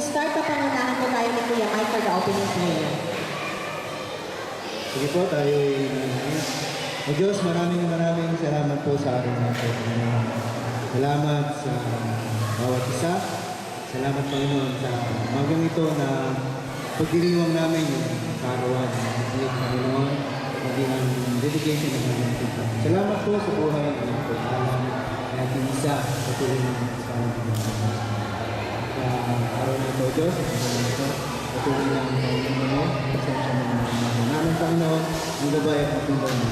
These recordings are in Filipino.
start na pangunahan po tayo ni Kuya Mike for the opening prayer. Sige po, tayo ay O Diyos, maraming salamat po sa ating mga Panginoon. Salamat sa bawat isa. Salamat Panginoon sa umagang ito na pagdiriwang namin yung karawan ng Panginoon, maging ang dedication ng Panginoon. Salamat po sa buhay ng pagkalan ng ating isa sa tuloy ng Panginoon. Sa araw na ito, Diyos, ito, patuloy lang ang Panginoon, pasensya ng mga namin Panginoon, ang gabay at patuloy ng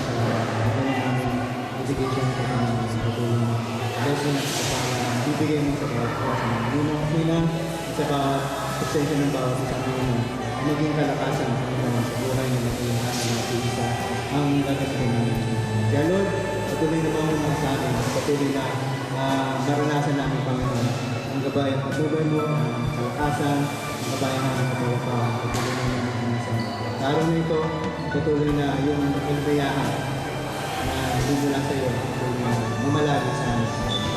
aming dedication sa Panginoon sa patuloy ng blessing at kapalang bibigay mo sa bawat klase ng Panginoon at sa bawat pasensya ng bawat sa Panginoon, maging kalakasan ng Panginoon sa buhay ng nakilingan ng ating isa ang gagawin namin. Kaya Lord, patuloy na mga sa akin, patuloy na maranasan namin Panginoon ang gabay at patuloy mo, ang kalakasan, ang gabay namin at pagkakawa, patuloy na namin pinasan. Sa araw na ito, patuloy na yung kaligayahan na bumula sa iyo, patuloy na mamalagi sa amin.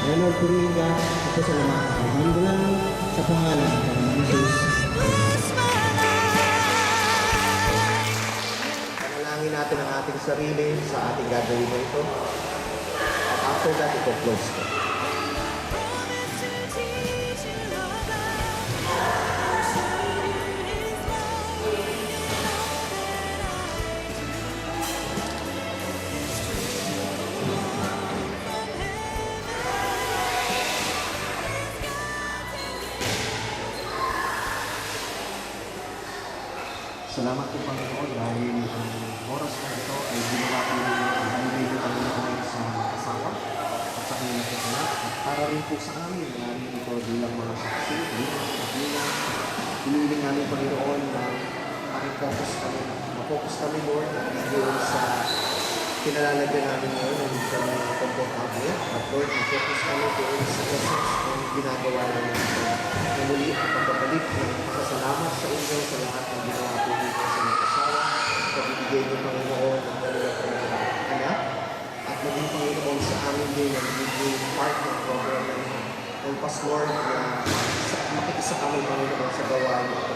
Kaya Lord, purihin ka at pasalamatan ka. Hanggang lang sa pangalan ng Jesus. Panalangin natin ang ating sarili sa ating gagawin na ito. At after that, ito close ko. Salamat po Panginoon dahil ang oras na ito ay ginawa ko ng ibigay ng Panginoon sa asawa at sa kanyang anak at para rin po sa amin namin ito bilang mga saksi, bilang kapilang. Piniling namin Panginoon na mag-focus kami Lord at bigyan sa kinalalagyan namin ngayon na hindi kami komportable at Lord, mag-focus kami doon sa essence ng ginagawa namin ito. Na muli at pagbabalik ng pasasalamat sa inyo sa lahat ng ginawa po dito sa mga kasawa. Pabibigay niyo Panginoon ang dalawa po ng anak at maging Panginoon sa amin din ang magiging part ng program na ito. Ang Lord na makikisa kami Panginoon sa gawain ito.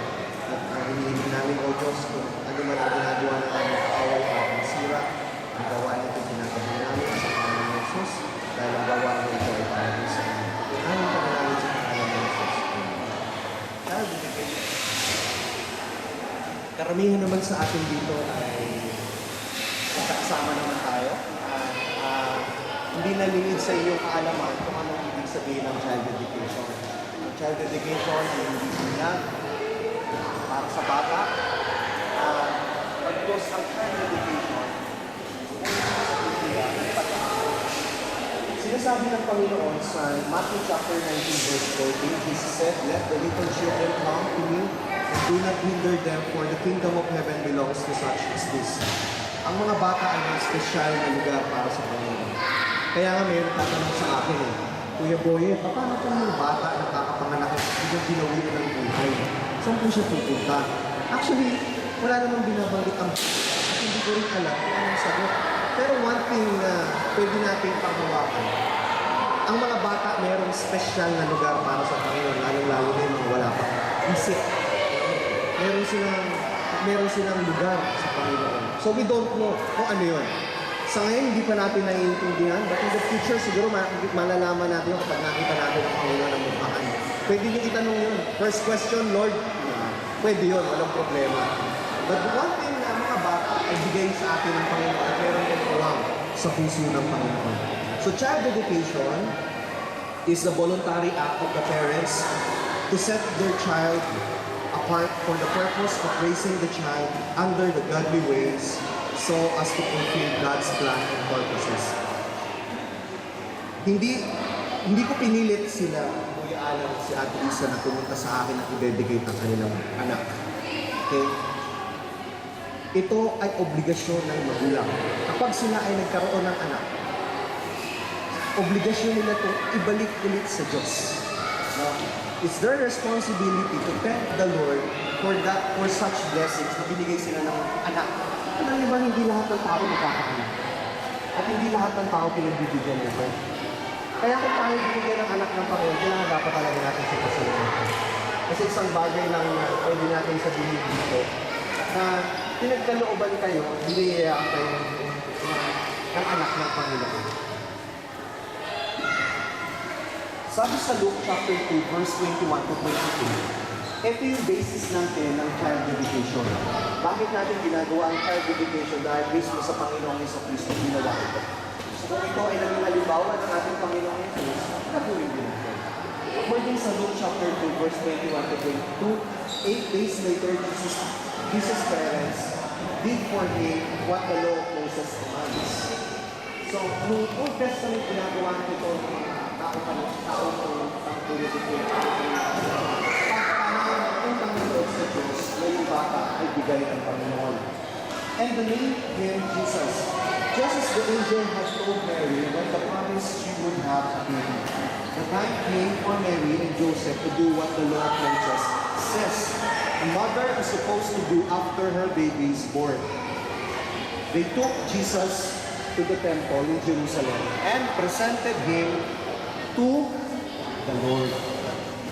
At hinihiling namin o Diyos kung ano man ang ginagawa na namin kaaway at masira, ang gawain ito ginagawa namin sa pangalan ng Jesus dahil ang gawain ito ay para sa amin. Aming pangalan sa pangalan ng Jesus. Karamihan naman sa atin dito ay kasama naman tayo at hindi nalingid sa iyong kaalaman kung anong ibig sabihin ng child education. Ang child education ay hindi binyag para sa bata. Pagkos ang child education, sinasabi ng Panginoon sa Matthew chapter 19 verse 14, Jesus said, "Let the little children come to me, and do not hinder them, for the kingdom of heaven belongs to such as this." Ang mga bata ay may espesyal na lugar para sa Panginoon. Kaya nga mayroon tatanong sa akin Kuya Boye, paano po yung bata na kakapanganak at biglang ginawi ng buhay? Saan po siya pupunta? Actually, wala namang binabanggit ang at hindi ko rin alam kung anong sagot. Pero one thing na pwede natin panghawakan, ang mga bata mayroong special na lugar para sa Panginoon, lalong-lalo na yung mga wala pang isip. Meron silang lugar sa Panginoon. So we don't know kung ano yun. Sa ngayon, hindi pa natin naiintindihan, but in the future, siguro malalaman natin yung kapag nakita natin ang Panginoon ng mukhaan. Pwede niyo itanong yun. First question, Lord, pwede yun, walang problema. But one thing na mga bata ay bigay sa atin ng Panginoon at meron kong tuwang sa puso ng Panginoon. So child education is the voluntary act of the parents to set their child apart for the purpose of raising the child under the godly ways so as to fulfill God's plan and purposes. Hindi ko pinilit sila, Kuya Alan, si Ate Isa na pumunta sa akin at i-dedicate ang kanilang anak. Okay? Ito ay obligasyon ng magulang. Kapag sila ay nagkaroon ng anak, obligasyon nila ito ibalik ulit sa Diyos. No? It's their responsibility to thank the Lord for such blessings na binigay sila ng anak. Alam niyo ba, hindi lahat ng tao magkakaanak. At hindi lahat ng tao pinagbibigyan nito. Kaya kung tayo binigyan ng anak ng Panginoon, kailangan dapat talaga natin siya pasalamatan. Kasi isang bagay lang na pwede natin sabihin dito, na pinagkalooban kayo, niliyayaan kayo ng anak ng Panginoon. Sabi sa Luke chapter 2, verse 21 to 22, ito yung basis natin ng child dedication. Bakit natin ginagawa ang child dedication? Dahil mismo sa Panginoong Jesucristo ginawa ito. So kung ito ay naging halimbawa ng ating Panginoong Jesus, nagawin din natin. According sa Luke chapter 2, verse 21 to 22, 8 days later, Jesus' parents did for him what the law of Moses commands. So, nung Old Testament ginagawa nito ng mga tao pangtuloy dito, pagkakaroon ng Panginoon sa Diyos na yung bata ay bigay ng Panginoon. And the name him Jesus. Just as the angel had told Mary when the promise she would have a baby. The time came for Mary and Joseph to do what the law of Moses says a mother is supposed to do after her baby is born. They took Jesus to the temple in Jerusalem and presented him to the Lord.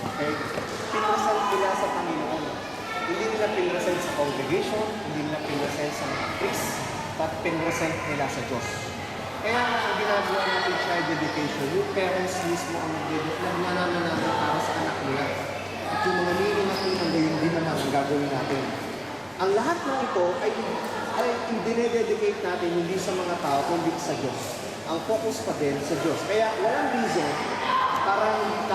Okay? Pinresent nila sa Panginoon. Hindi nila pinresent sa congregation, hindi nila pinresent sa mga priest, but pinresent nila sa Diyos. Kaya ang ginagawa natin child dedication, yung parents mismo ang nagnanaman natin para sa anak nila. At yung mga nini-natin ang gayon din naman ang gagawin natin. Ang lahat ng ito ay dinededicate natin hindi sa mga tao, kundi sa Diyos. Ang focus pa din sa Diyos. Kaya walang reason para hindi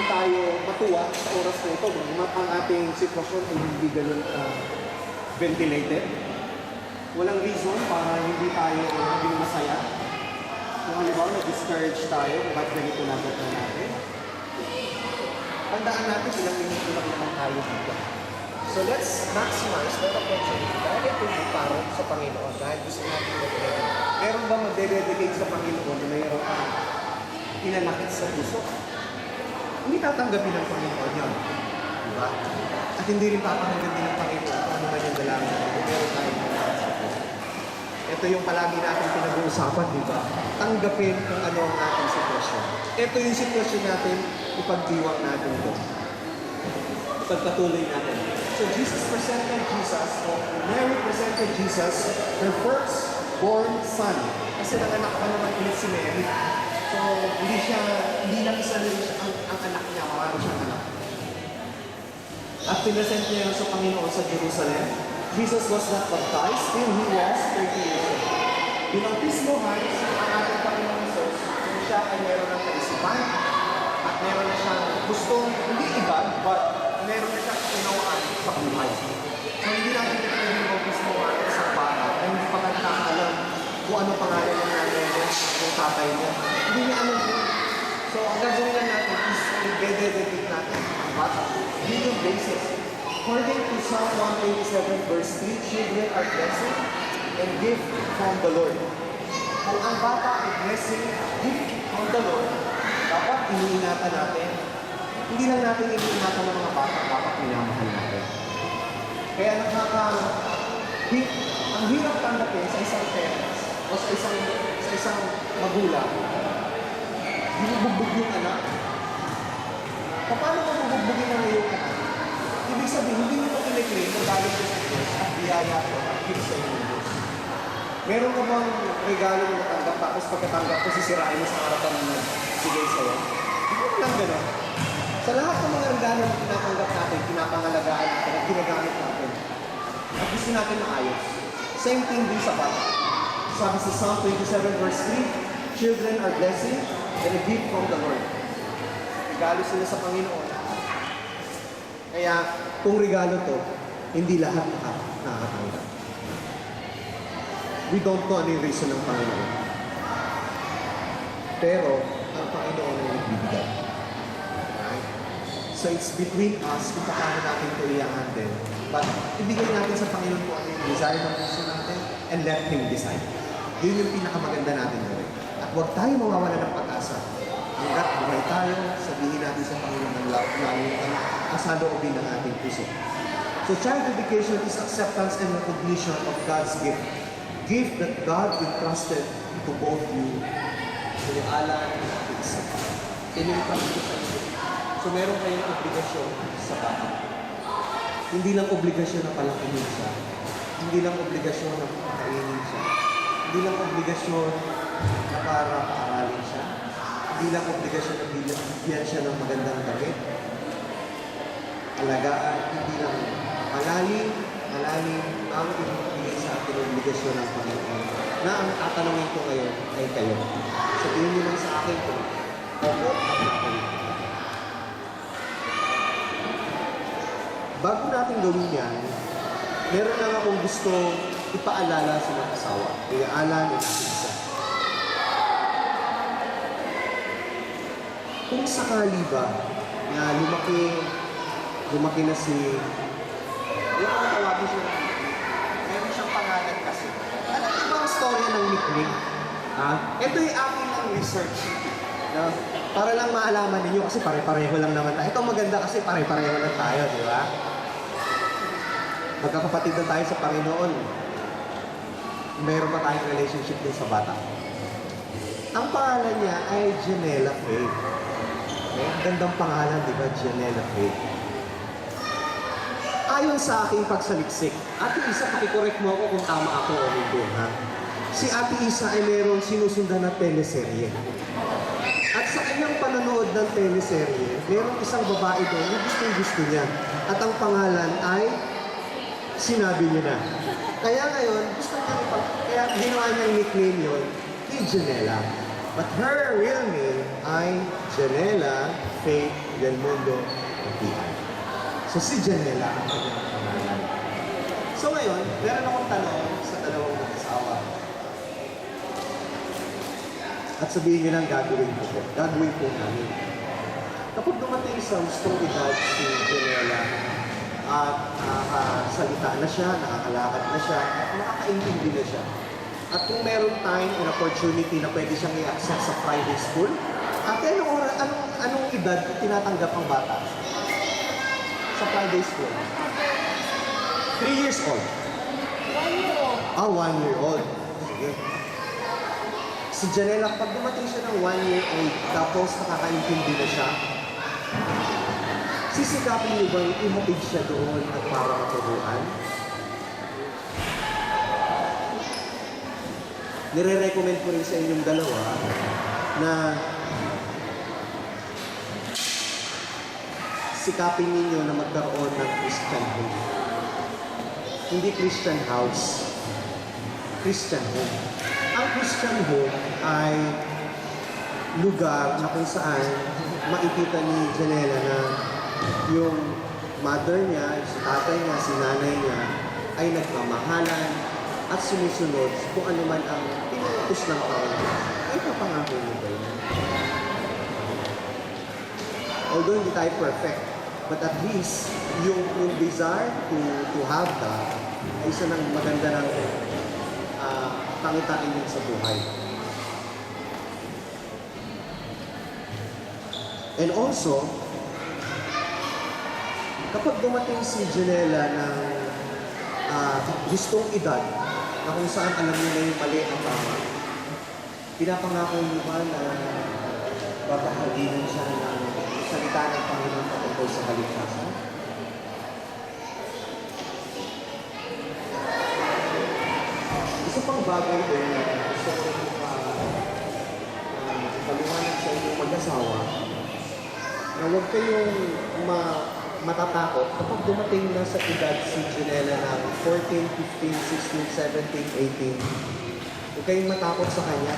tayo matuwa sa oras na ito. Ang ating sitwasyon ay hindi ganun ventilated. Walang reason para hindi tayo maging masaya. Kung halimbawa na-discourage tayo, ba't ganito natin natin? Tandaan natin, ilang minuto lang naman tayo dito. So let's maximize the opportunity dahil ito yung parang sa Panginoon dahil gusto natin mag-dedicate. Meron ba mag-dedicate sa Panginoon na mayroon kang inanakit sa puso? Hindi tatanggapin ng Panginoon yun. Diba? At hindi rin tatanggapin ng Panginoon kung ano man yung dalangin natin. Meron tayong inanakit sa puso. Ito yung palagi natin pinag-uusapan, di ba? Tanggapin kung ano ang ating sitwasyon. Ito yung sitwasyon natin, ipagdiwang natin ito. Pagpatuloy natin. So Jesus presented Jesus, or Mary presented Jesus, her firstborn son. Kasi nanganak pa naman ulit si Mary. So hindi lang isa rin ang anak niya, marami siyang anak. At pinesent niya sa Panginoon sa Jerusalem. Jesus was not baptized till he was 30 years old. Binautismohan ang ating Panginoon Jesus kung siya ay meron ng kaisipan at meron na siyang gustong, hindi iba, but meron na siyang unawaan sa buhay. So hindi natin pwedeng bautismohan ang isang bata na hindi pa alam kung ano pangalan ng nanay mo, ng tatay mo. Hindi niya alam yun. So ang gagawin lang natin is i-dedicate natin ang bata. Yun yung basis. According to Psalm 127 verse 3, children are blessed and gift from the Lord. Kung ang bata ay blessing, gift from the Lord, dapat iniingatan natin. Hindi lang natin iniingatan ng mga bata, dapat minamahal natin. Kaya ang hirap tanggapin sa isang parents o sa isang magulang, binubugbog yung anak. Paano mo bubugbogin ang iyong anak? Ibig sabihin, hindi mo ito kiniklaim kung galing ko sa Diyos at biyaya ko at gift sa inyo Diyos. Meron ka bang regalo na natanggap tapos pagkatanggap ko sisirain mo sa harapan ng nagbigay sa'yo? Hindi mo lang gano'n. Sa lahat ng mga regalo na tinatanggap natin, pinapangalagaan natin at ginagamit natin, at gusto natin maayos. Same thing din sa bata. Sabi sa Psalm 27 verse 3, children are blessing and a gift from the Lord. Regalo sila sa Panginoon. Kaya, kung regalo to, hindi lahat nakakatanggap. We don't know ano yung reason ng Panginoon. Pero, ang Panginoon ay nagbibigay. Right? So, it's between us kung paano natin ito i-handle. But, ibigay natin sa Panginoon kung ano yung desire ng puso natin and let Him decide. Yun yung pinakamaganda natin gawin. At huwag tayo mawawala ng pag-asa. Hanggat buhay tayo, sabihin natin sa Panginoon ng ang saloobin ng ating puso. So child dedication is acceptance and recognition of God's gift. Gift that God entrusted to both you, Kuya Alan at Isa. Inimpan ko sa inyo. So So meron kayong obligasyon sa bata. Hindi lang obligasyon na palakinin siya. Hindi lang obligasyon na pakainin siya. Hindi lang obligasyon na para paaralin siya. Hindi lang obligasyon na bigyan siya ng magandang damit. Alagaan, hindi lang malalim ang ibigay sa atin ng obligasyon ng Panginoon. Na ang tatanungin ko ngayon ay kayo. Sabihin niyo lang sa akin kung opo at nakawin. Bago natin gawin yan, meron lang akong gusto ipaalala sa mga asawa. Kuya Alan at Isa. Kung sakali ba na lumaki na si... Yung ako tawagin siya, meron siyang pangalan kasi. Alam niyo ba ang storya ng nickname? Ha? Ito yung akin ng research. No? Para lang maalaman ninyo kasi pare-pareho lang naman tayo. Ito maganda kasi pare-pareho lang tayo, di ba? Magkakapatid na tayo sa Panginoon. Meron pa tayong relationship din sa bata. Ang pangalan niya ay Janela Faith. Okay? Ang gandang pangalan, di ba? Janela Faith. Ayon sa aking pagsaliksik, Ate Isa, pakikorek mo ako kung tama ako o hindi, ha? Si Ate Isa ay merong sinusundan na teleserye. At sa kanyang panonood ng teleserye, merong isang babae doon na gustong-gusto niya. At ang pangalan ay sinabi niya na. Kaya ngayon, gusto niya kaya ginawa niyang nickname yun, kay Janela. But her real name ay Janela Faith Del Mundo Apian. So si Janela ang kanyang pangalan. So ngayon, meron akong tanong sa dalawang mag-asawa. At sabihin niyo lang gagawin ko po. Gagawin po namin. Kapag dumating sa gustong edad si Janela at salita na siya, nakakalakad na siya, at nakakaintindi na siya. At kung meron time and opportunity na pwede siyang i-access sa private school, at anong edad tinatanggap ang bata? Sa private school? 3 years old. 1 year old. 1 year old. Sige. Si Janela, pag dumating siya ng 1 year old, tapos nakakaintindi na siya, sisikapin niyo ba ihatid siya doon at para maturuan? Nire-recommend ko rin sa inyong dalawa na sikapin ninyo na magkaroon ng Christian home. Hindi Christian house. Christian home. Ang Christian home ay lugar na kung saan makikita ni Janela na yung mother niya, si tatay niya, si nanay niya ay nagmamahalan at sumusunod kung ano man ang pinutos ng Panginoon. Ay papangako niyo ba yun? Although hindi tayo perfect, but at least yung desire to have that ay isa ng maganda ng pangitain yun sa buhay. And also, kapag dumating si Janela ng gustong edad, na kung saan alam niyo na yung mali ang tama, pinapangako niyo ba na papahaginin siya ng salita ng Panginoon patungkol sa kaligtasan? Isa pang bagay din na gusto ko rin paliwanag sa inyong mag-asawa na huwag kayong matatakot kapag dumating na sa edad si Janela ng 14, 15, 16, 17, 18. Huwag kayong matakot sa kanya.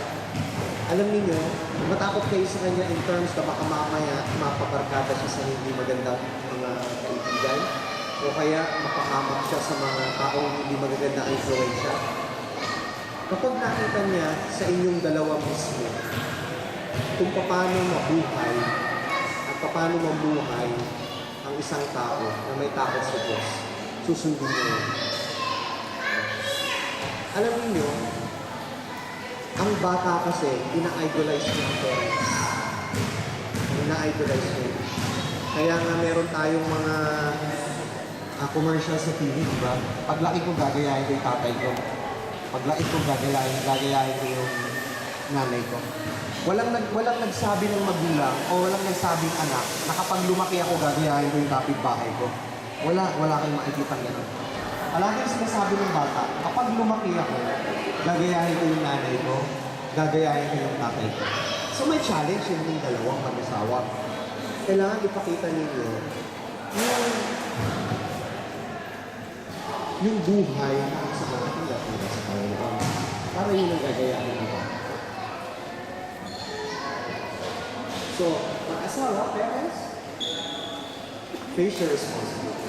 Alam niyo, matakot kayo sa kanya in terms na baka mamaya mapabarkada siya sa hindi magandang mga kaibigan o kaya mapahamak siya sa mga taong hindi magagandang influensya. Kapag nakita niya sa inyong dalawa mismo kung paano mabuhay at paano mamuhay ang isang tao na may takot sa Diyos, susundin niyo yun. Alam niyo, ang bata kasi, ina-idolize niya ang parents. Ina-idolize niya. Kaya nga meron tayong mga commercial sa TV, di ba? Paglaki ko, gagayahin ko yung tatay ko. Paglaki ko, gagayahin ko yung nanay ko. Walang nagsabi ng magulang o walang nagsabing anak na kapag lumaki ako, gagayahin ko yung kapitbahay ko. Wala kayong makikita gano'n. Palaging sinasabi ng bata, kapag lumaki ako, gagayahin ko yung nanay ko, gagayahin ko yung tatay ko. So may challenge yung dalawang mag-asawa. Kailangan ipakita ninyo yung buhay na sa mga tinatira sa Panginoon. Para yun ang gagayahin nila. So, mag-asawa, parents, face your responsibility.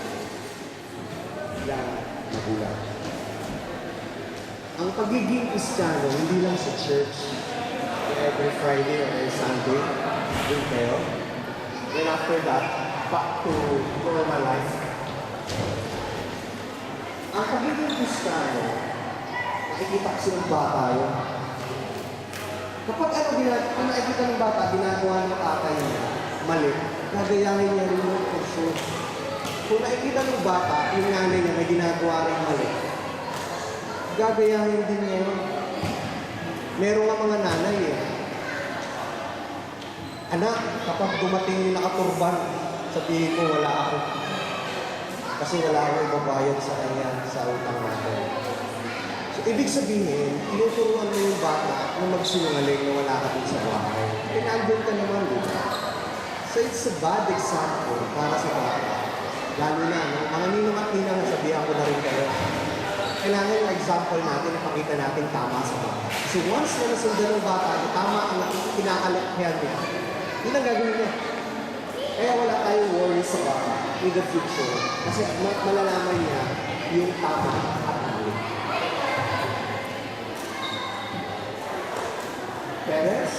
Yan, magulang. Ang pagiging Kristiyano, hindi lang sa church, every Friday or every Sunday, yun kayo. Then after that, back to normal life. Ang pagiging Kristiyano, nakikita kasi ng bata yun. Kapag kung nakikita ng bata, ginagawa ng tatay niya, mali, gagayahin niya rin yung for sure. Kung nakikita ng bata, yung nanay niya may ginagawa rin mali, gagayahin din niya yun. Meron nga mga nanay eh. Anak, kapag dumating yung nakaturban, sabihin ko wala ako. Kasi wala akong ibabayad sa kanya sa utang natin. So, ibig sabihin, tinuturuan mo yung bata na magsinungaling na wala ka din sa bahay. Eh, nandun ka naman, di ba? So, it's a bad example para sa bata. Lalo na, no? Mga ninong at ninang, sabihan ko na rin kayo. Kailangan yung example natin, napakita natin tama sa bata. Kasi once na nasundan ng bata, na tama ang kinakalakihan niya, yun ang gagawin niya. Kaya wala tayong worry sa bata in the future. Kasi malalaman niya yung tama at mali. Parents,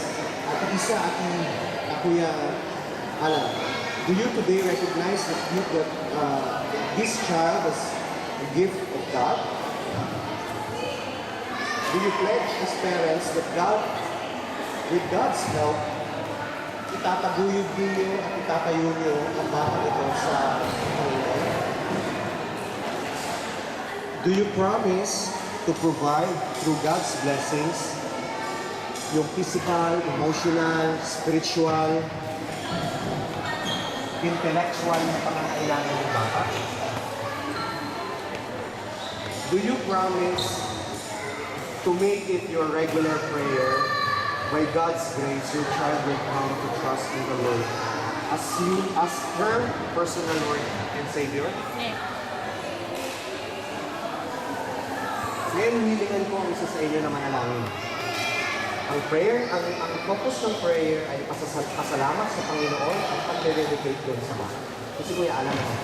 Ate Isa at Kuya Alan, do you today recognize that this child is a gift of God? Do you pledge as parents that God, with God's help, itataguyod ninyo at itatayo niyo ang bata ito sa Panginoon? Do you promise to provide through God's blessings yung physical, emotional, spiritual, intellectual na pangangailangan ng bata? Do you promise to make it your regular prayer, by God's grace, your child will come to trust in the Lord as her personal Lord and Savior? Yes. Ngayon, hilingan ko ang isa sa inyo na manalangin. Ang prayer, ang focus ng prayer ay pasalamat sa Panginoon at pag-dedicate doon sa bata. Kasi Kuya Alan na ako.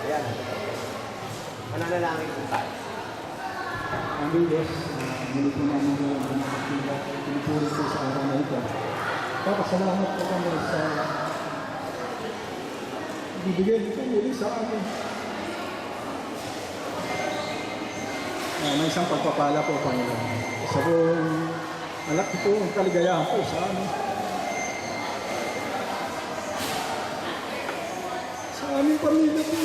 Ayan. Mananalangin po tayo. Ang Diyos, hindi po namin yung nakakila, pinipuri po sa araw na ito. Papasalamat po kami sa bibigay nito muli sa amin. May isang pagpapala po, Panginoon. Isa po, malaki po ang kaligayahan po sa amin. Sa aming pamilya po.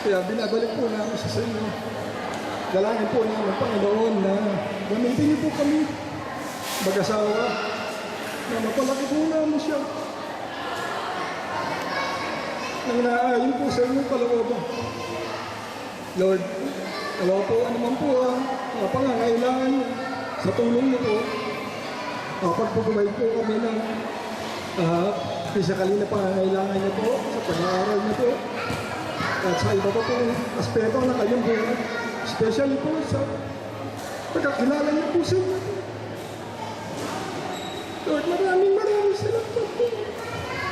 Kaya binabalik po namin sa inyo. Dalangin po namin, Panginoon, na gamitin niyo po kami mag-asawa na mapalaki po namin siya. Nang naayon po sa inyong kalooban. Lord, alam po anuman po ang pangangailangan niyo sa tulong niyo po. Pagpapabay po kami ng physically na pangangailangan niyo po sa pag-aaral niyo po. At sa iba pa pong aspeto na kayong buhay, especially po sa pagkakilala niyo po sa inyo. Lord, maraming salamat po.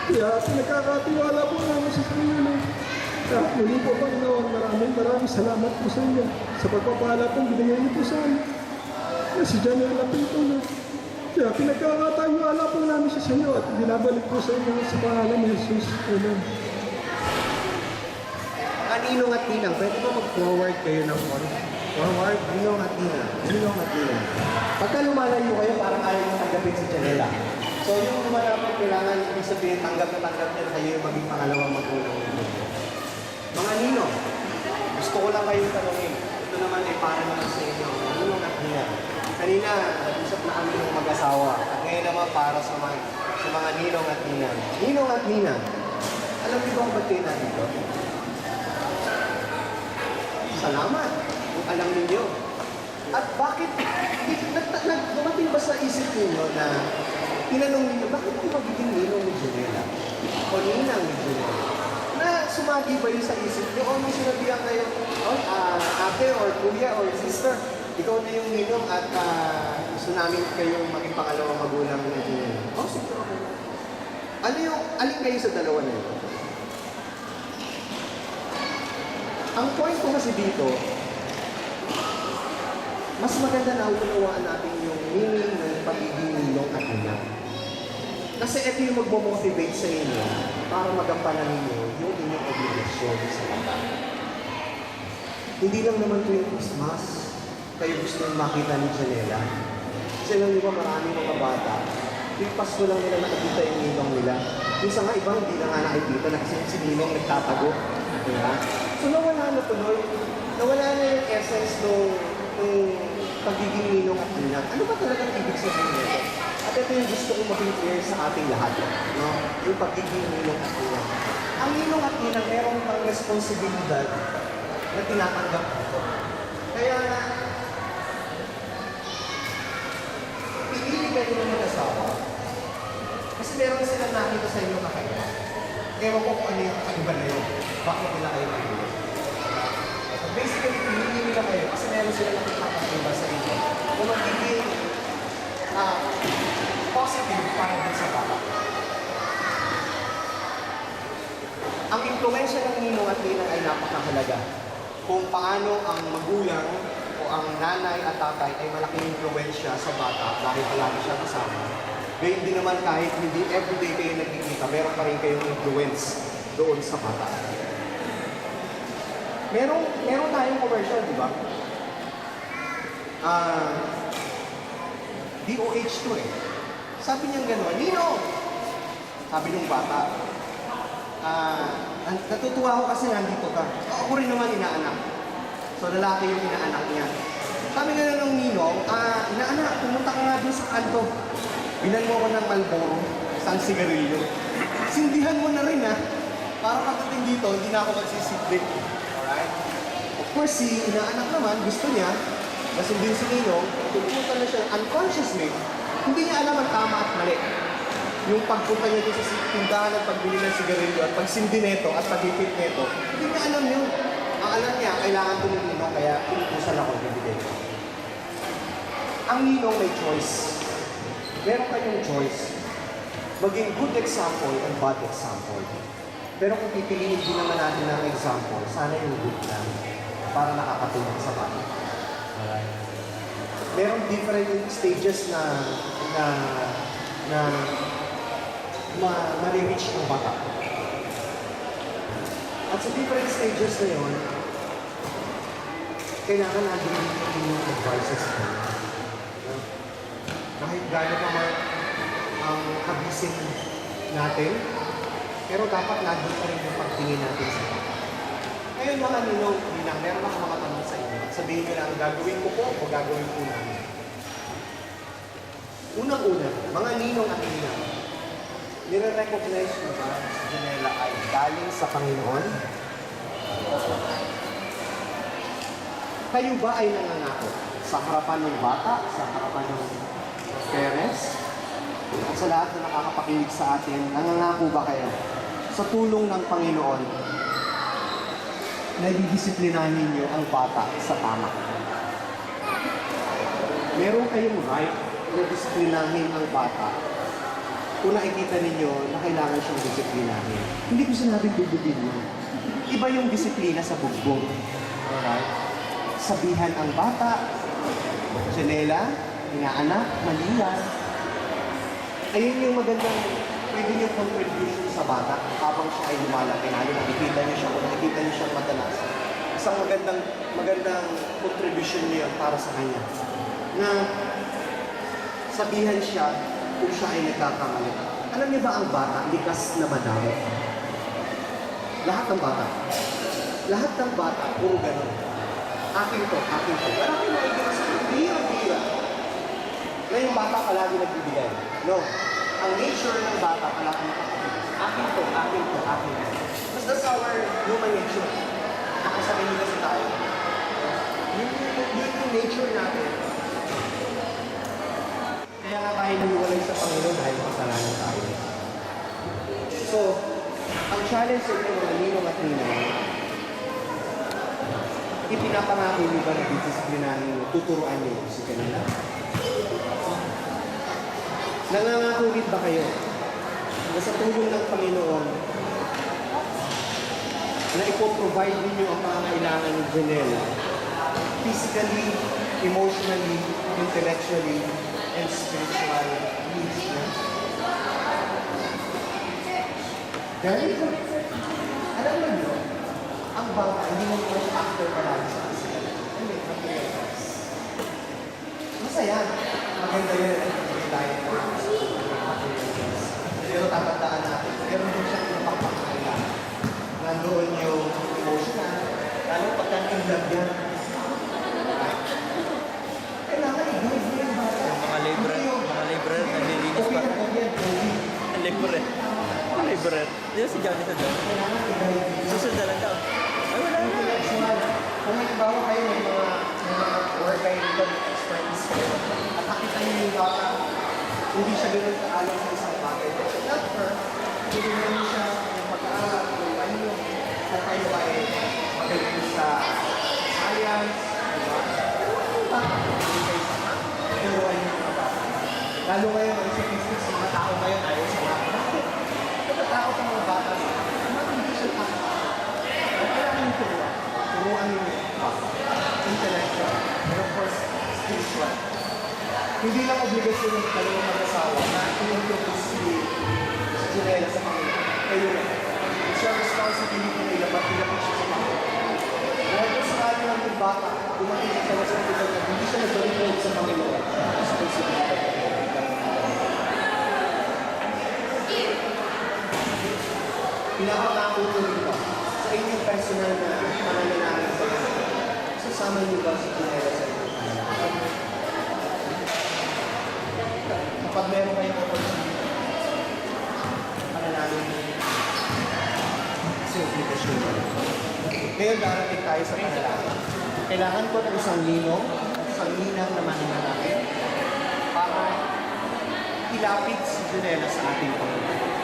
Kaya pinagkakatiwala po namin sa inyo. At muli po, Panginoon, maraming salamat po sa inyo sa pagpapala pong binigay niyo po sa amin. Na si Janelle Lapito na. Kaya pinagkakatiwala po namin sa inyo at binabalik po sa inyo sa pangalan ni Jesus. Amen. Ninong at Ninang, pwede ba mag-forward kayo ng forward? Ninong at Ninang. Ninong at Ninang. Pagka lumalayo kayo, parang ayaw nyo tanggapin si Janela. So yung lumalayo, kailangan ibig sabihin, tanggap na kayo yung maging pangalawang magulang. Mga Ninong, gusto ko lang kayong tanongin. Ito ito naman ay para naman sa inyo, ninong at ninang. Kanina, nag-usap na kami ng mag-asawa. At ngayon naman para sa mga ninong at ninang. Ninong at ninang, alam niyo ba kung ba't kayo nandito? Salamat kung alam ninyo. At bakit, dumating ba sa isip ninyo na tinanong ninyo, bakit hindi magiging ninong ni Janela? O ninang ni Janela? Na sumagi ba yun sa isip niyo? O may sinabihan kayo, ate or kuya or sister, ikaw na yung ninong at gusto namin kayong maging pangalawang magulang ni Janela. O, siguro ako. Alin kayo sa dalawa na yun? Ang point ko kasi dito, mas maganda na unawaan natin yung meaning ng pagiging ninong at ninang. Kasi ito yung magmomotivate sa inyo para magampanan ninyo yung inyong obligasyon sa bata. Hindi lang naman tuwing Christmas kayo gusto yung makita ni Janela. Kasi lang di ba maraming mga bata, yung Pasko lang nila nakikita yung ninong nila. Minsan nga ibang hindi na nga nakikita na kasi si ninong nagtatago. Diba? So nawala na tuloy. Nawala na yung essence ng pagiging ninong at ninang. Ano ba talagang ibig sabihin nito? At ito yung gusto kong maging clear sa ating lahat. No? Yung pagiging ninong at ninang. Ang ninong at ninang merong pang responsibilidad na tinatanggap ito. Kaya nga, pinili kayo ng mag-asawa. Kasi meron silang nakita sa inyo kakaya. Ewan ko kung ano yung kakaiba na yun. Bakit nila kayo pinili? Basically, pinili nila kayo kasi meron silang nakita kakaiba sa inyo. Kung magiging positive para din sa bata. Ang impluensya ng ninong at ninang ay napakahalaga. Kung paano ang magulang o ang nanay at tatay ay malaking impluensya sa bata dahil palagi siya kasama. Gayun din naman kahit hindi everyday kayo nagkikita, meron pa rin kayong influence doon sa bata. Meron tayong commercial, di ba? DOH to eh. Sabi niya gano'n, Nino! Sabi ng bata, natutuwa ako kasi nandito ka. Ako rin naman inaanak. So lalaki yung inaanak niya. Sabi nga ng Ninong, inaanak, pumunta ka nga dun sa kanto. Bilan mo ako ng Malboro, isang sigarilyo. Sindihan mo na rin ha. Para pagdating dito, hindi na ako magsisiklik. Alright? Of course, si inaanak naman, gusto niya, nasundin si Ninong, pumunta na siya unconsciously. Hindi niya alam ang tama at mali. Yung pagpunta niya dito sa tindahan at pagbili ng sigarilyo at pagsindi neto at paghipit neto, hindi niya alam yun. Ang alam niya, kailangan ko ng Ninong, kaya pinutusan ako bibigay ko. Ang Ninong may choice. Meron kayong choice. Maging good example and bad example. Pero kung pipiliin din naman natin ng example, sana yung good lang para nakakatulong sa bata. Alright? Merong different stages na ma-reach ang bata. At sa different stages na yun, kailangan natin yung advices ko. Kahit gano'n pa man ang kabising natin, pero dapat nandun pa rin yung pagtingin natin sa bata. Ngayon mga ninong, meron ako mga tanong sa inyo. Sabihin nyo lang, gagawin ko po o gagawin ko namin. Unang-una, mga ninong at ninang, nire-recognize nyo ba si Janela ay galing sa Panginoon? Kayo ba ay nangangako sa harapan ng bata, sa harapan ng parents, at sa lahat na nakakapakinig sa atin, nangangako ba kayo sa tulong ng Panginoon na didisiplinahin niyo ang bata sa tama? Meron kayong right na disiplinahin ang bata kung nakikita ninyo na kailangan siyang disiplinahin. Hindi ko sinabing bubugin yun. Iba yung disiplina sa bugbog. Alright? Sabihan ang bata, Janela, inaanak, mali yan. Ayun yung magandang, pwede yung contribution sa bata habang siya ay lumalaki. Lalo nakikita niyo siya, kung nakikita niyo siyang madalas. Isang magandang contribution niya para sa kanya. Na sabihan siya kung siya ay nagkakamali. Alam niyo ba ang bata, likas na madami? Lahat ng bata. Lahat ng bata, puro ganun. akin to. Marami mga ideas, bihira. Na yung bata palagi nagbibigay. No. Ang nature ng bata palagi nakakabigay. Akin to. Because that's our human nature. Nakasabihin nila sa tayo. Yun yung nature natin. Kaya nga tayo naniwalay sa Panginoon dahil kasalanan tayo. So, ang challenge sa inyo mga ninong at ninang, ipinapangako niyo ba na disiplinahin niyo, tuturuan niyo si kanila? Nangangako rin ba kayo na sa tulong ng Panginoon na ipoprovide ninyo ang pangangailangan ni Janelle physically, emotionally, intellectually, and spiritual needs niya? Dahil, alam mo nyo, ang bata, hindi mo naman factor palagi sa physical. Hindi, materialize. Masaya. Maganda yun. Tayo. Pero tatandaan natin, meron din siyang napapakailan. Nandoon yung emotional, lalo pagka in-love yan. Kailangan i-give mo yung bata. Mga libre, naglilinis pa. Libre. Yan si Johnny sa doon. Susunod lang daw. Ay, wala na. Kung halimbawa kayo may mga work kayo dito, expertise kayo, at nakita niyo yung bata, hindi siya gano'n kaalam sa isang bagay. But not her, hindi naman siya yung pag-aaral, yung ano, kung kayo ay magaling sa science, diba? Pero yung bata, hindi kayo sama, pero ay yung mga bata. Lalo ngayon, ang statistics, mga tao ngayon ayaw sa mga bata. Natatakot ang mga bata, hindi siya takot. Kailangan yung turuan yung intellectual, and of course, spiritual. Hindi lang obligasyon ng dalawang mag-asawa na i-introduce si Janelle sa Panginoon. Kayo lang. It's your responsibility na ilapit siya sa Panginoon. Dahil kung sakali lang yung bata, dumating siya sa pagkakas na hindi siya nag-record sa Panginoon. Responsibility. Pinapangako rin ba sa inyong personal na pananalaman sa Panginoon? Sasama niyo ba si Janelle sa inyo? Kapag meron kayong opportunity, pananalaman sa obligasyon. Ngayon darating tayo sa panalangin. Kailangan ko ng isang ninong at isang ninang na mananalangin para ilapit si Janelle sa ating Panginoon.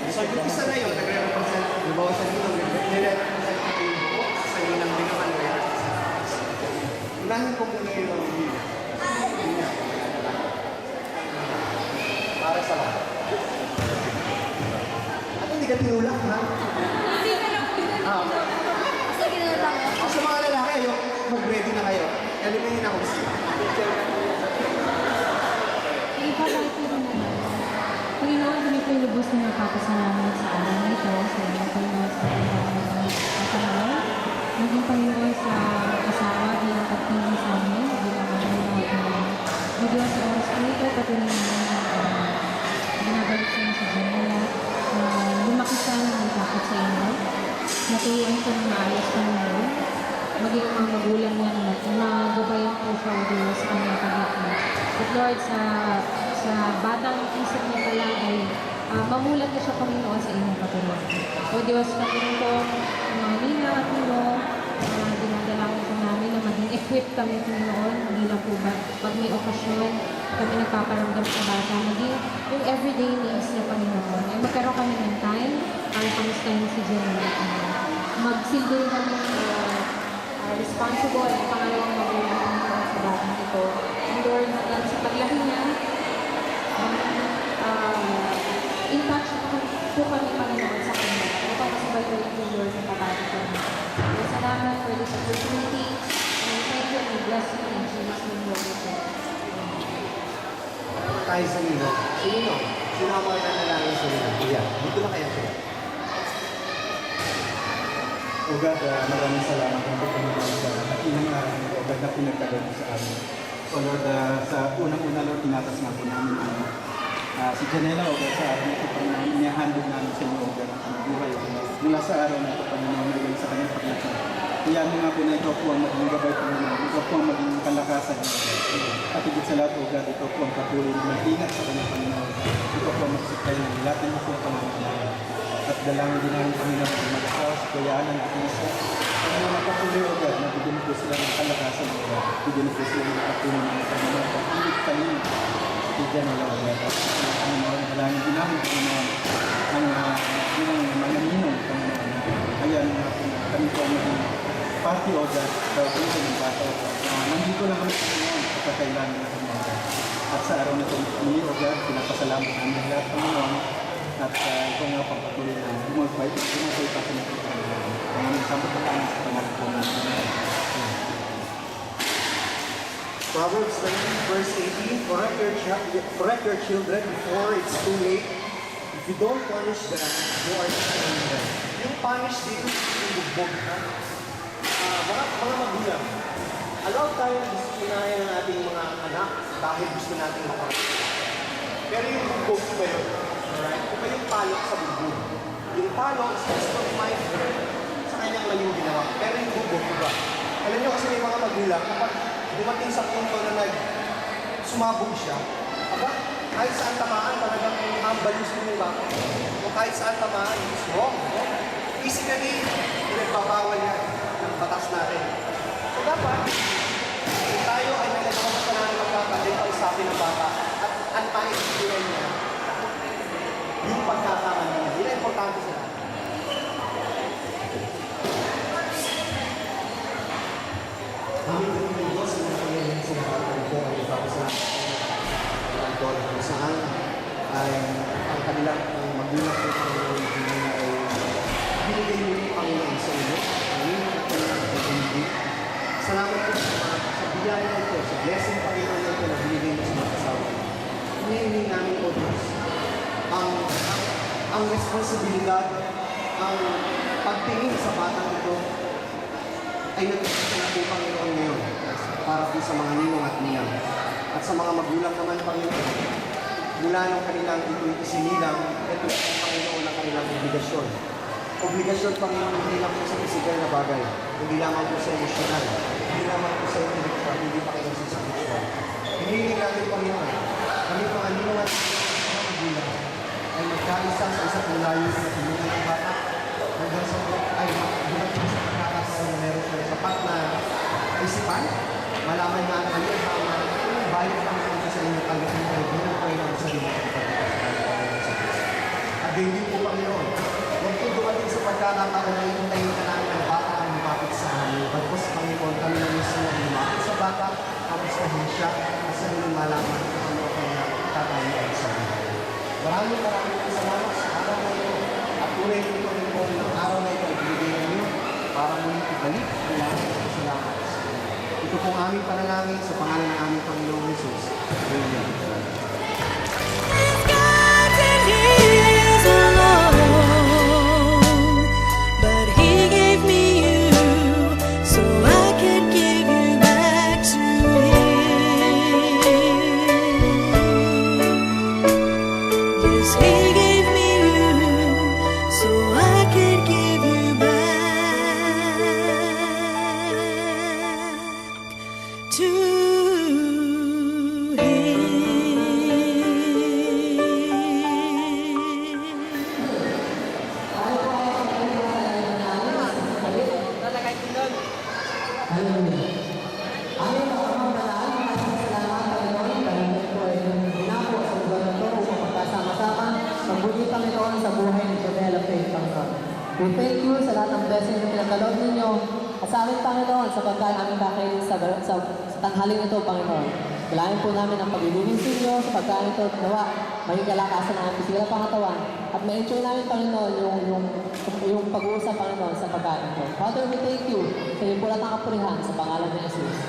So yung isa na yun, nagre-represent, halimbawa sa ninong, nire-represent ko yung buko, sa ninang din naman nire-represent. Unahin ko muna yung mga ninang. Para sa lahat. At hindi ka tinulak, ha? Hindi ka lang pinag- Sige na lang. Sa mga lalaki, mag-ready na kayo. Kalimutin ako gusto. Ipapakita ko na lang. Panginoon, kami po lubos na napapasalamat sa araw na ito, sa inyo Panginoon, sa Panginoon at Panginoon. Naging Panginoon sa asawa, bilang pagpili sa amin, bilang Panginoon at Panginoon. O Diyos, sa oras ko ito, patuloy namin binabalik sa inyo sa Janelle. Lumaki siya ng may takot sa inyo. Naturuan siya ng maayos Panginoon. Maging mga magulang niya na magabayan po siya o Diyos sa kanyang pag-ibig. But Lord, sa batang isip niya pa lang ay mamulat na siya Panginoon sa inyong katulad. O Diyos, Panginoon po, ang mga nina at nino, dinadalangin po namin na maging equipped kami Panginoon, hindi lang po ba pag may okasyon, kami nagpaparamdam sa bata, maging yung everyday needs niya Panginoon. Ay magkaroon kami ng time para kamustahin si Janelle. Magsilbi rin kami responsible at pangalawang magulang Panginoon sa batang ito. And Lord, sa paglaki niya, in touch po kami Panginoon sa kanya. Upang masabay ko rin yung Lord ng kapatid ko. Salamat for this opportunity. And thank you and bless you in Jesus' name, Lord. Tayo sa nino. Sino? Sino ang mga nanalangin sa nino? Iyan. Dito na kaya siya. O God, maraming salamat po Panginoon sa inyong araw nito. O God, na pinagkaroon sa amin. So Lord, sa unang-una Lord, tinatas nga po namin ang Si Janela, o sa araw na ito, Panginoon, inihandog namin sa inyo, o God, ang kanyang buhay, o God. Mula sa araw na ito, Panginoon, ngayon sa kanyang paglasan. Kaya mo nga po na ikaw po ang maging gabay, Panginoon. Ikaw po ang maging kalakasan, O God. At higit sa lahat, O God, ikaw po ang patuloy na mag-ingat sa kanyang Panginoon. Ikaw po ang magsiklay ng ilatin mo po ang Panginoon. At dalangin din namin, Panginoon, ang mag-asawa sa kayaanan at isa. Panginoon, magpatuloy, O God, na bigyan mo po sila ng kalakasan, O God. Bigyan mo po sila ng patuloy ng Panginoon. At higit kanina, bigyan nila, O God. At Panginoon, dalangin din namin, Panginoon, ang mga ninong, Panginoon. Ayan nga po na kami po ang maging party, O God, sa puso ng bata, O God. Nandito lang kami, Panginoon, sa kailangan natin, O God. At sa araw na ito, muli, O God, pinapasalamat namin lahat, Panginoon. At ikaw nga pagpatuloy na bumagpay pa sa natin, Panginoon. Panginoon, sabot na kami sa pangalan po natin. Proverbs 19, verse 18, correct your children before it's too late. If you don't punish them, you are punishing them. Yung punish dito, yung bugbog na. Mga magulang, allow tayo na disiplinahin ng ating mga anak dahil gusto natin makapagod. Pero yung bugbog, iba yun. Alright? Iba yung palok sa bugbog. Yung palok is just to remind her sa kanyang maling ginawa. Pero yung bugbog, iba. Alam nyo kasi may mga magulang, kapag dumating sa punto na sumabog siya, aba, kahit saan tamaan, talagang hambalos mo yung bata. O kahit saan tamaan, it's wrong. No? Physically, pinagbabawal yan ng batas natin. So dapat, kung tayo ay may nagawang kasalanan ng bata, ay paisapin ng bata at paisipinan niya yung pagkakamali niya. Yun ang importante sa natin. Amin din ng Diyos na kanyang sinasabi ko ay ipapasalamat ng Lord kung saan ay ang kanilang magulang ko Panginoon ay binigay mo yung Panginoon sa inyo. Amin at kanilang pag-ibig. Salamat po sa biyaya na ito, sa blessing Panginoon na ito na binigay mo sa mga kasawa. Hinihiling namin po Diyos ang responsibilidad, ang pagtingin sa batang ito ay nagkakita na po Panginoon ngayon para po sa mga ninong at niyang. At sa mga magulang naman Panginoon, mula nung kanilang ito'y isinilang, ito po Panginoon ang kanilang obligasyon. Obligasyon Panginoon hindi lang po sa physical na bagay, hindi lamang po sa emosyonal, hindi lamang po sa intellectual, hindi pa kayo sa spiritual. Hinihiling natin Panginoon, kami mga ninong at mga magulang ay magkaisa sa isa't layo sa tulungan ng bata hanggang sa ay dumating sa pagkakataon na meron siya sapat na isipan, malaman na ang mali ang tama, kung bayad ang mga sa inyo tanggapin kayo, bilang kayo ng sarili ng pagkakataon. At hindi po Panginoon, huwag po dumating sa pagkakataon na hintayin ka namin ang bata ang lumapit sa amin. Bagpos Panginoon, kami na mismo ang lumapit sa bata, kamustahin siya, at sa nila malaman kung ano kaya tatayuan sa buhay. Maraming salamat sa araw na ito. At tunay ko ito ng araw na ito ay binigay ninyo para muling ibalik ang lahat ng salamat sa inyo. Ito pong aming panalangin sa pangalan ng aming Panginoong Jesus. Amen. Magbuli Panginoon sa buhay ni Janela Faith Panginoon. We thank you sa lahat ng blessing na pinagkaloob ninyo at sa amin Panginoon sa pagkain aming kakainin sa tanghaling ito Panginoon. Kailangan po namin ang paglilinis ninyo sa pagkain ito at nawa maging kalakasan ng aming pisikal pangatawan at ma-enjoy namin Panginoon yung pag-uusap Panginoon sa pagkain ito. Father, we thank you sa iyong pulat ng kapurihan sa pangalan ni Jesus.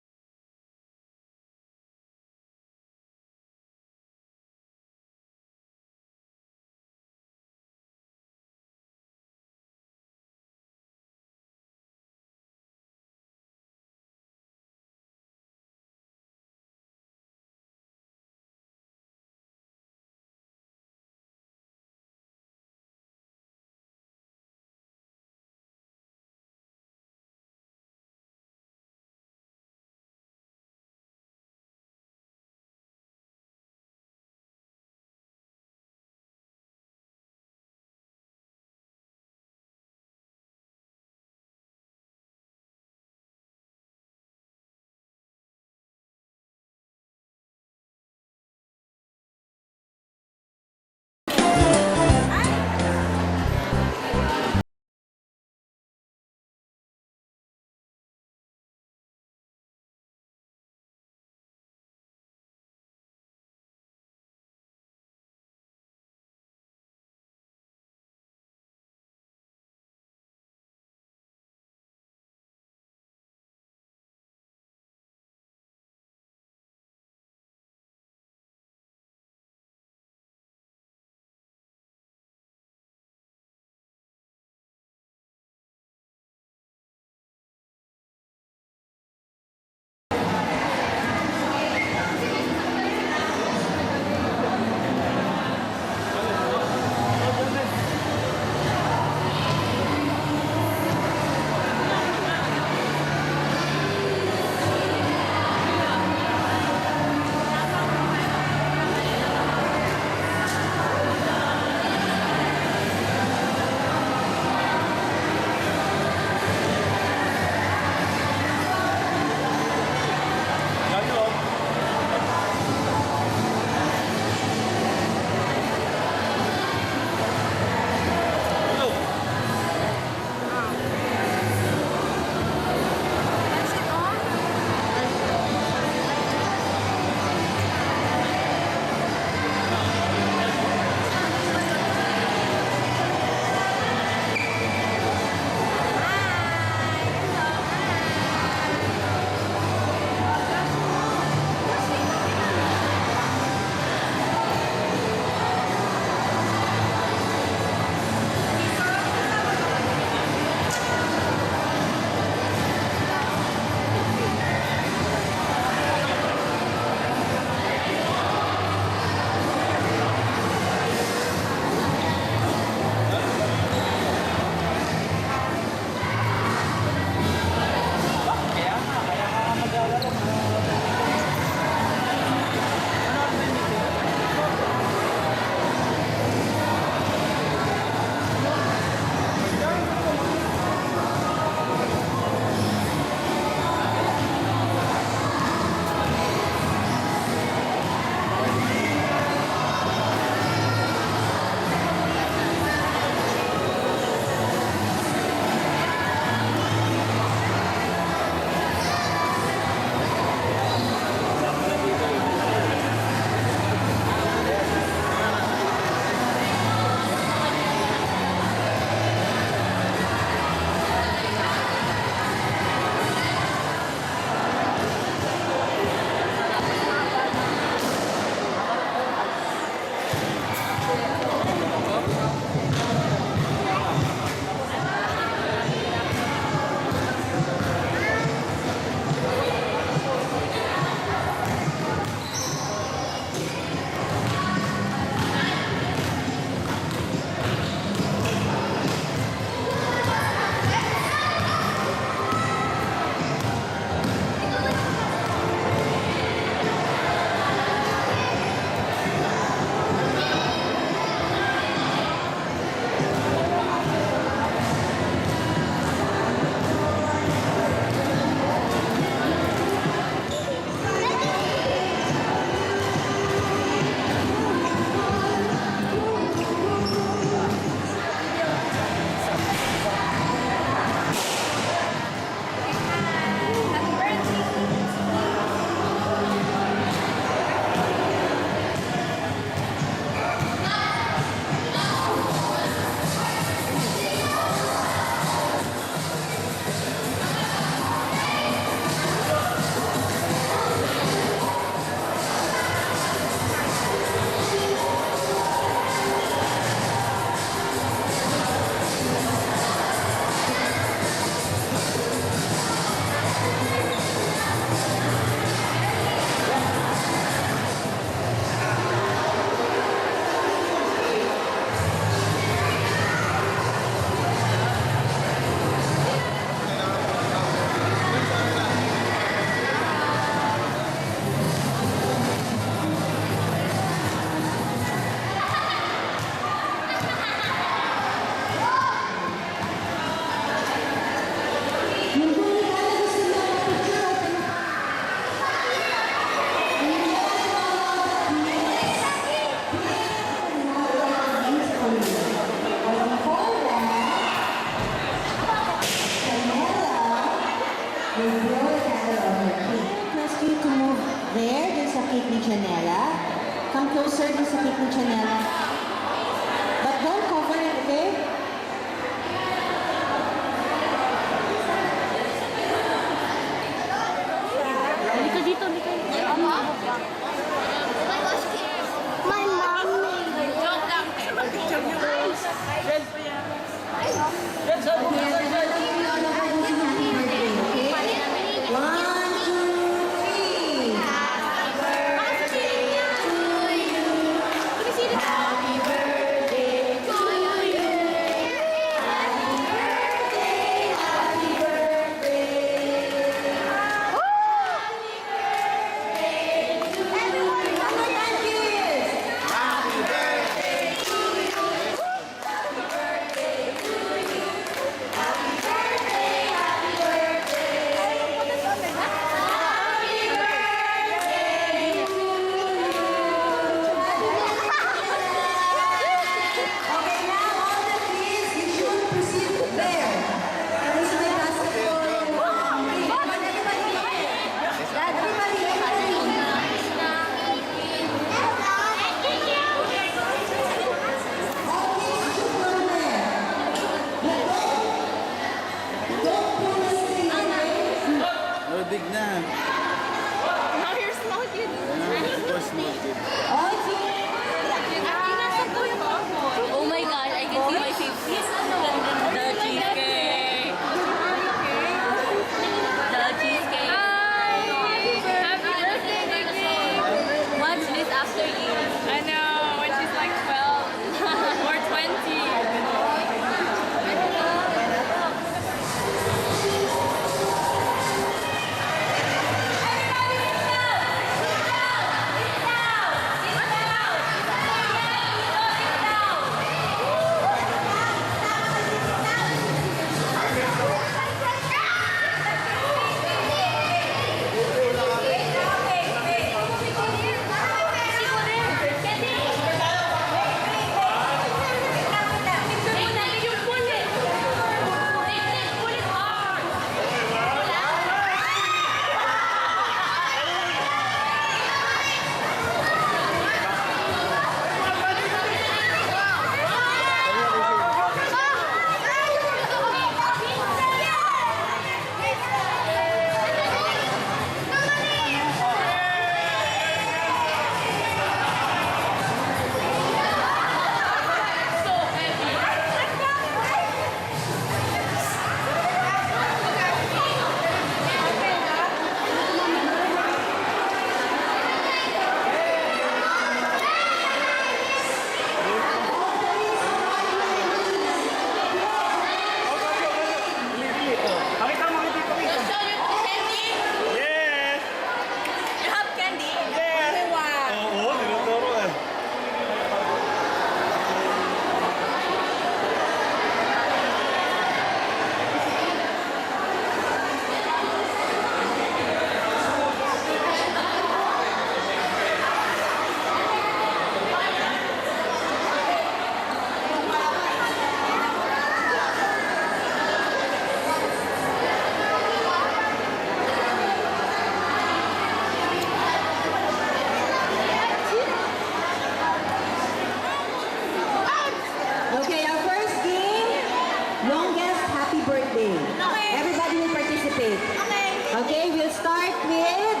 Okay. Okay, we'll start with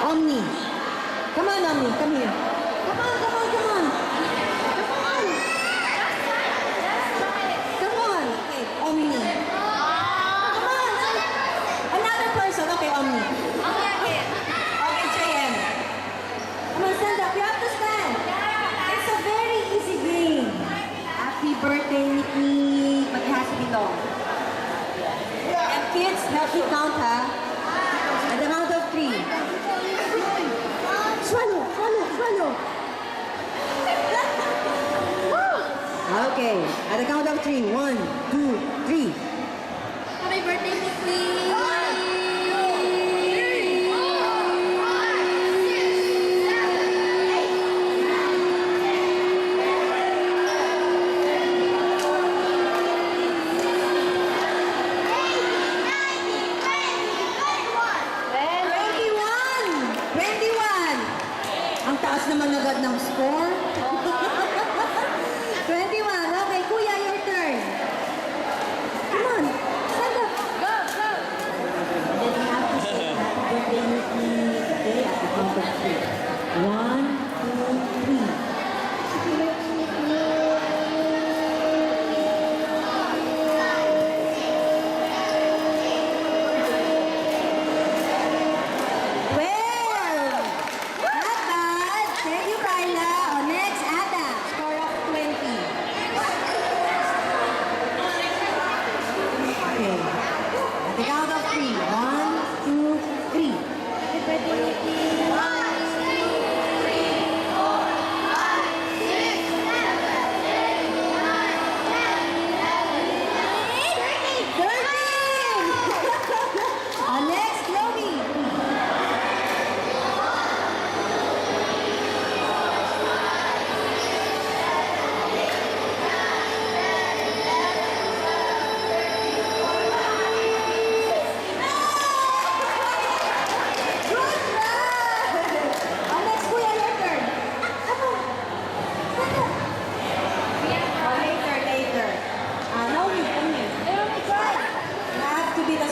Omni. Come on, Omni, come here. Come on, come on, come on. Come on. Come on. Okay, Omni. Come on. Another person. Okay, Omni. Okay, JM. Come on, stand up. You have to stand. It's a very easy game. Happy birthday, Nikki. But it has to be long. And kids, help me count, ha? At the count of 3. Swallow, swallow, swallow. Okay, at the count of 3. 1, 2, 3. Happy birthday, Nikki! Ang taas naman agad ng score. 21. Okay, Kuya, your turn. Come on. Stand up. Go, go. Then we have to say happy birthday, Nikki. Okay, at the count of 3. 1, 2, 3.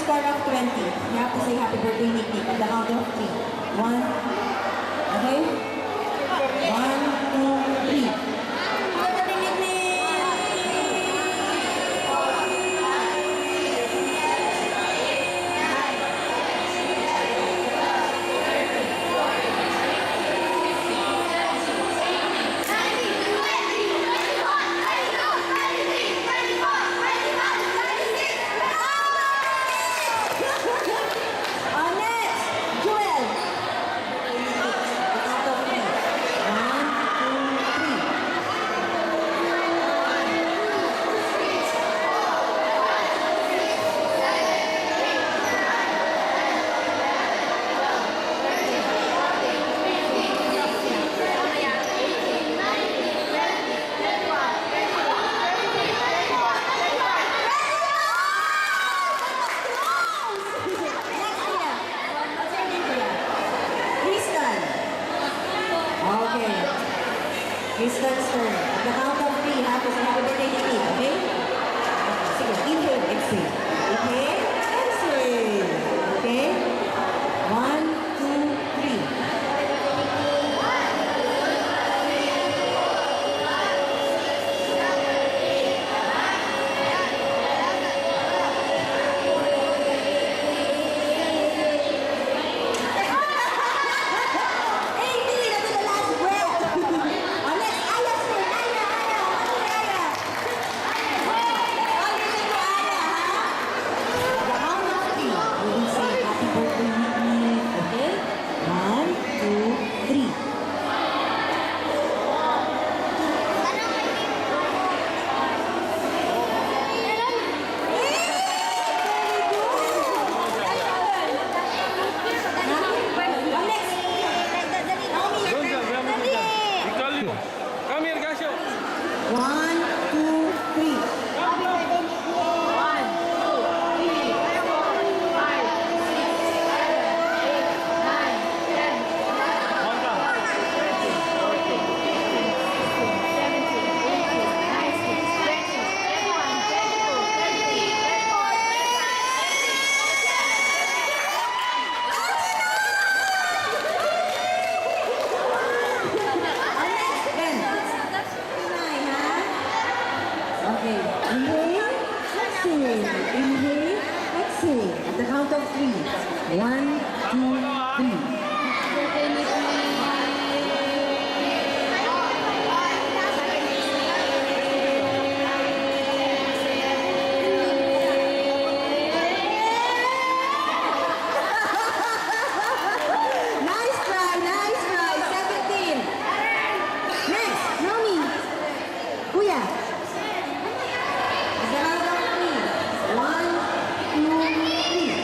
Score of 20. You have to say happy birthday, Nikki, at the count of 3. 1. Okay? 1, 2, 3. Happy birthday, Nikki! Next, Joel. exhale. Inhale, exhale. At the count of 3. 1, 2, 3. Nice try, nice try. 17. Next, Nomi. Kuya. At the count of 3. 1, 2, 3.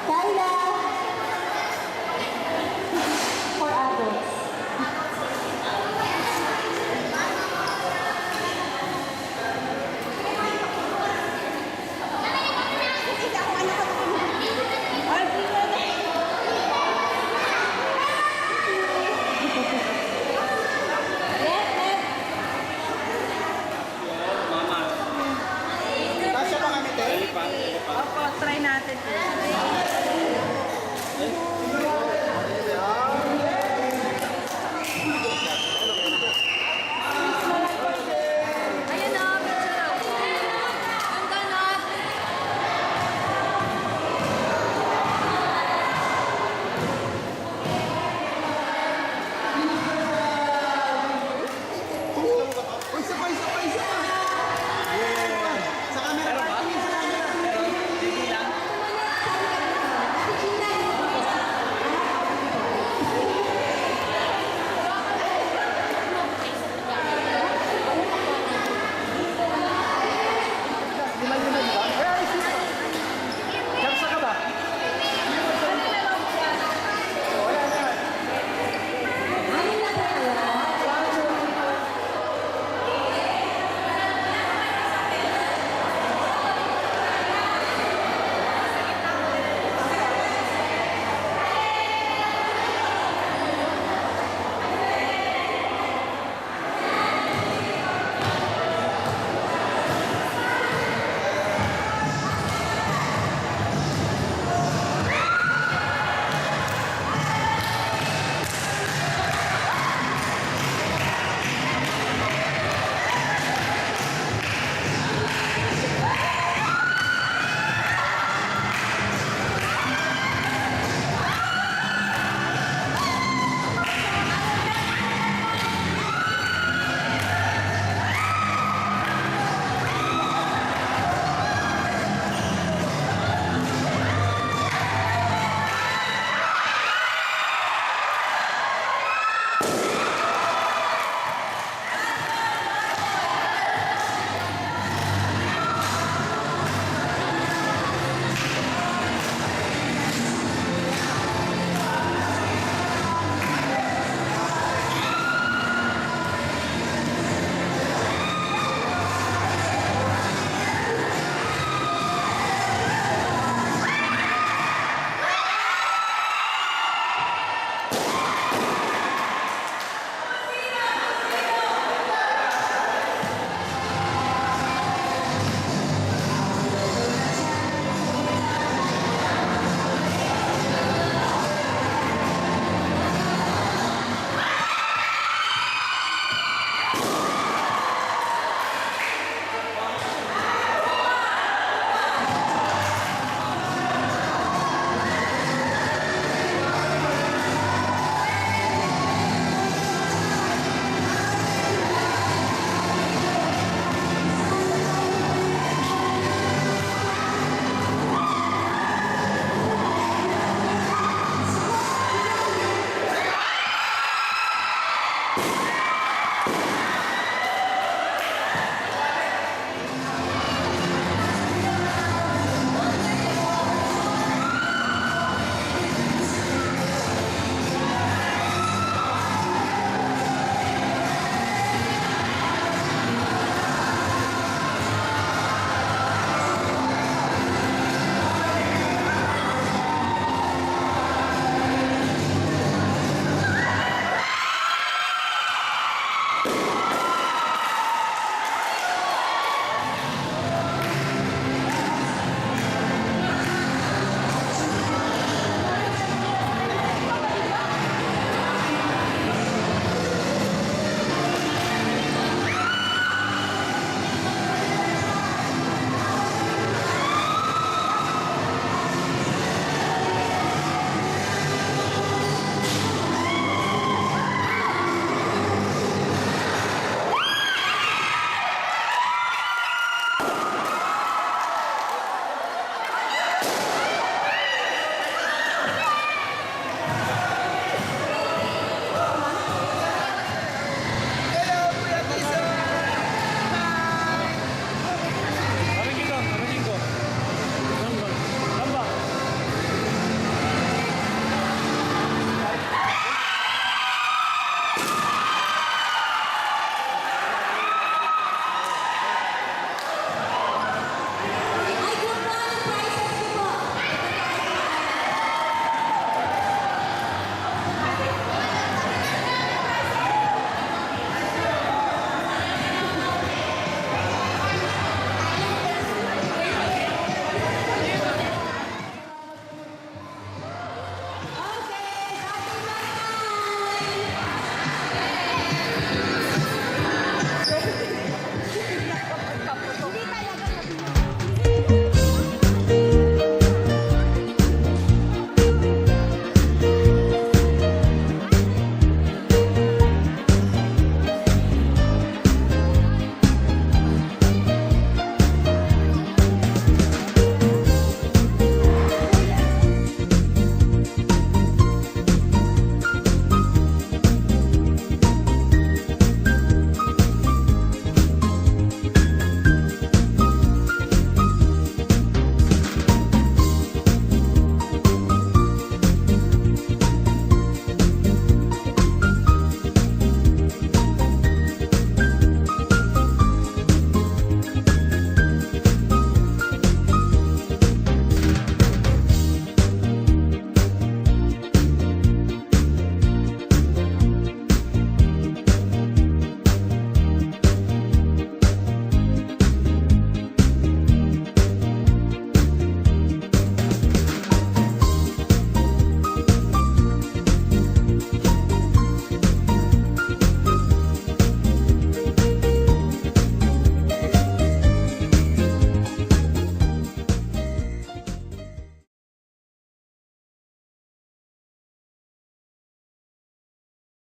Kyla!